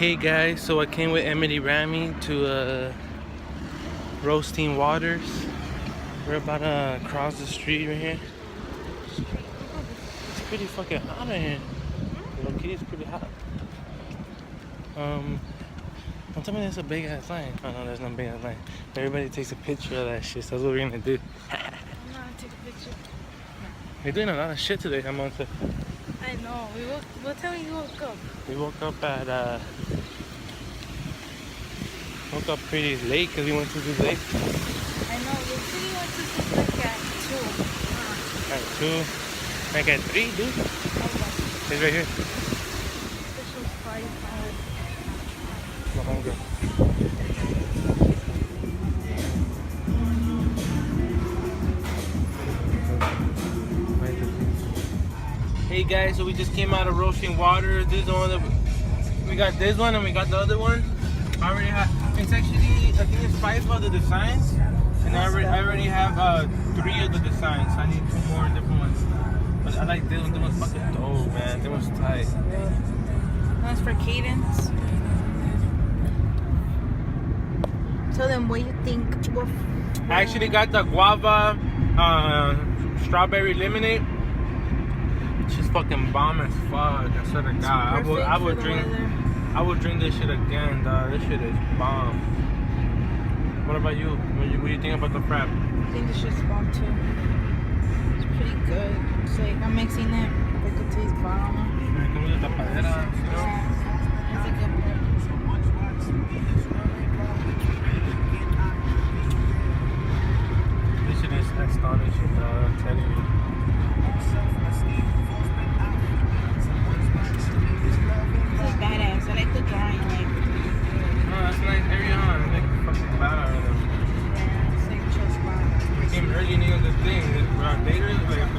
Hey guys, so I came with Emily Rami to Roasting Waters. We're about to cross the street right here. It's pretty fucking hot in here. Low-key, it's pretty hot. Don't tell me there's a big ass line. Oh no, there's no big ass line. Everybody takes a picture of that shit, so that's what we're gonna do. I'm not gonna take a picture. We're doing a lot of shit today, Monte. I know. What time you woke up? We woke up pretty late because we went to the lake. I know. We really went to sleep like at 2. At 2, like at 3, dude. Almost. It's right here. This was 5 hours. I'm hungry. Hey guys, so we just came out of Roasting Waters. This is the one that we got. This one and we got the other one. I already have. It's actually, I think it's 5 of the designs, and I already have 3 of the designs. I need 2 more different ones. But I like this one. This one's fucking dope, man. This one's tight. That's for Cadence. Tell them what you think. I actually got the guava strawberry lemonade. It's just fucking bomb as fuck. I swear to God. I would drink this shit again, dog. This shit is bomb. What about you? What do you think about the frap? I think this shit's bomb too. It's pretty good. It's like I'm mixing it. It could taste bomb. Como de tapadera, you know? It's a good one. This shit is astonishing, dog. I'm telling you. This is badass. I like the drawing. Like, Oh, that's a nice area, huh? It's like fucking badass. yeah, it's like just bomb. We came early and the thing. Later, it's like